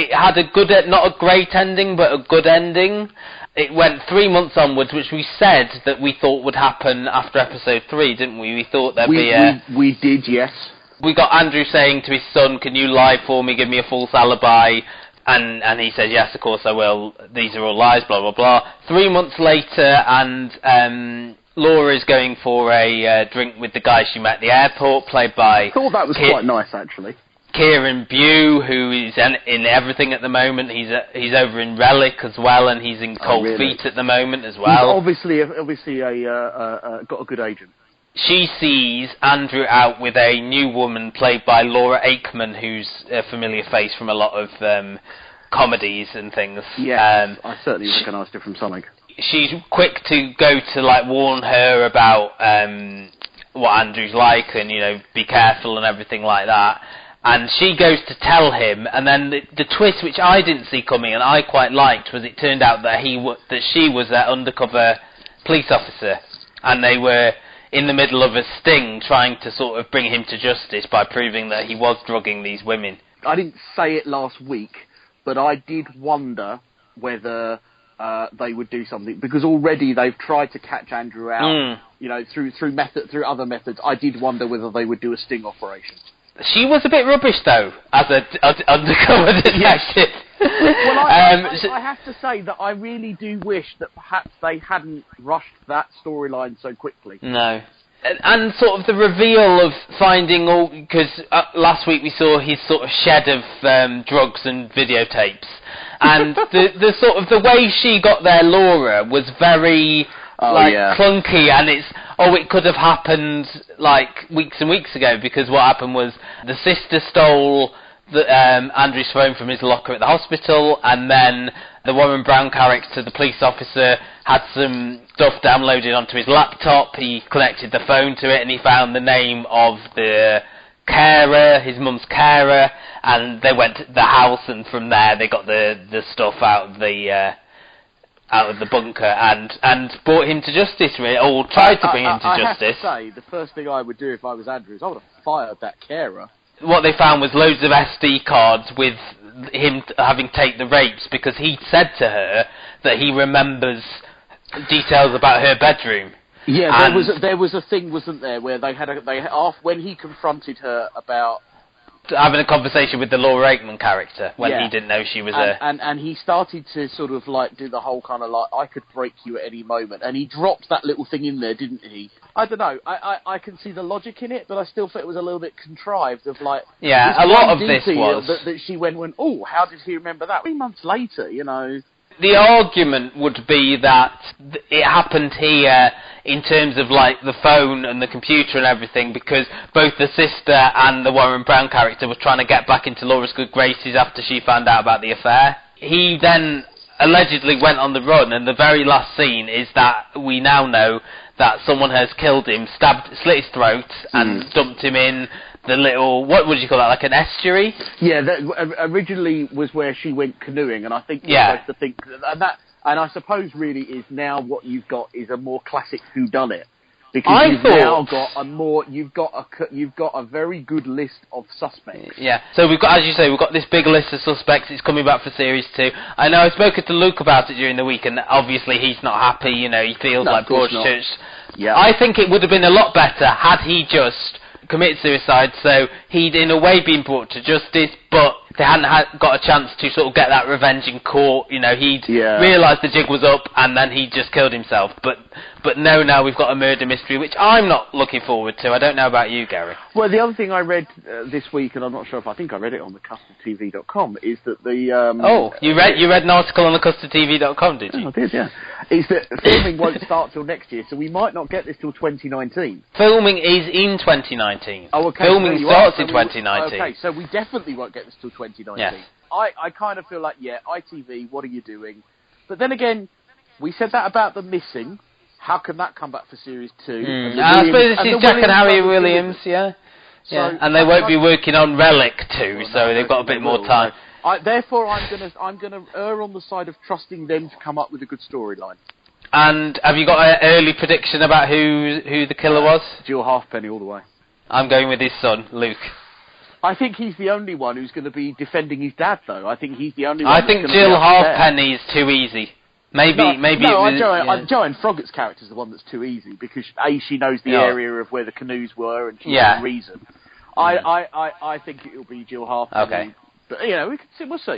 it had a good, not a great ending, but a good ending. It went 3 months onwards, which we said that we thought would happen after episode 3, didn't we? We thought there'd be a... We did, yes. We got Andrew saying to his son, can you lie for me, give me a false alibi? And he said, yes, of course I will. These are all lies, blah, blah, blah. 3 months later, and Laura's going for a drink with the guy she met at the airport, played by... I thought that was quite nice, actually. Kieran Bew, who is in everything at the moment. He's over in Relic as well, and he's in Cold Feet at the moment as well. He's obviously got a good agent. She sees Andrew out with a new woman played by Laura Aikman, who's a familiar face from a lot of comedies and things. Yeah, I certainly recognised her from something. She's quick to go to warn her about what Andrew's like, and be careful and everything like that. And she goes to tell him, and then the twist, which I didn't see coming and I quite liked, was it turned out that she was their undercover police officer, and they were in the middle of a sting trying to sort of bring him to justice by proving that he was drugging these women. I didn't say it last week, but I did wonder whether they would do something, because already they've tried to catch Andrew out, through other methods. I did wonder whether they would do a sting operation. She was a bit rubbish, though, as an undercover detective. Well, I have to say that I really do wish that perhaps they hadn't rushed that storyline so quickly. No. And sort of the reveal of finding all... Because last week we saw his sort of shed of drugs and videotapes. And the sort of the way she got there, Laura, was very... clunky, and it could have happened weeks and weeks ago, because what happened was the sister stole Andrew's phone from his locker at the hospital, and then the Warren Brown character, the police officer, had some stuff downloaded onto his laptop. He connected the phone to it, and he found the name of the carer, his mum's carer, and they went to the house, and from there they got the stuff out of the bunker and brought him to justice, really, or tried to bring him to justice. I have to say, the first thing I would do if I was Andrew is I would have fired that carer. What they found was loads of SD cards with him having taped the rapes, because he'd said to her that he remembers details about her bedroom. Yeah, there was a thing, wasn't there, where when he confronted her about having a conversation with the Laura Aikman character when he didn't know she was and he started to sort of do the whole kind of I could break you at any moment, and he dropped that little thing in there, didn't he? I don't know. I can see the logic in it, but I still thought it was a little bit contrived. A lot of this was that she went, oh, how did he remember that? 3 months later, The argument would be that it happened here in terms of the phone and the computer and everything, because both the sister and the Warren Brown character were trying to get back into Laura's good graces after she found out about the affair. He then allegedly went on the run, and the very last scene is that we now know that someone has killed him, slit his throat, and dumped him in the little, what would you call that, like an estuary? Yeah, that originally was where she went canoeing, and I think you're supposed to think and I suppose really is now what you've got is a more classic whodunit, because you've got a very good list of suspects. Yeah, so we've got, as you say, we've got this big list of suspects. It's coming back for series 2. I know I've spoken to Luke about it during the week, and obviously he's not happy. He feels like Broadchurch. Yeah, I think it would have been a lot better had he just committed suicide, so he'd in a way been brought to justice, but they hadn't got a chance to sort of get that revenge in court. He'd realised the jig was up, and then he just killed himself. But no, now we've got a murder mystery, which I'm not looking forward to. I don't know about you, Gary. Well, the other thing I read this week, and I'm not sure if I think I read it on thecustardtv.com, is that the... you read an article on thecustardtv.com, did you? I did, yeah. Is that filming won't start till next year, so we might not get this till 2019. Filming is in 2019. Oh, okay. Filming starts in 2019. Okay, so we definitely won't get this till 2019. Yes. I kind of feel like, ITV, what are you doing? But then again, we said that about The Missing. How can that come back for Series 2? I suppose this is Jack and Harry Williams, yeah. And they won't be working on Relic 2, so they've got a bit more time. Therefore, I'm gonna err on the side of trusting them to come up with a good storyline. And have you got an early prediction about who the killer was? Jill Halfpenny all the way. I'm going with his son, Luke. I think he's the only one who's going to be defending his dad, though. I think he's the only one. I think Jill Halfpenny is too easy. Maybe. Joanne Froggatt's character is the one that's too easy because she knows the area of where the canoes were and she has a reason. I think it'll be Jill Halfpenny. Okay. But we'll see.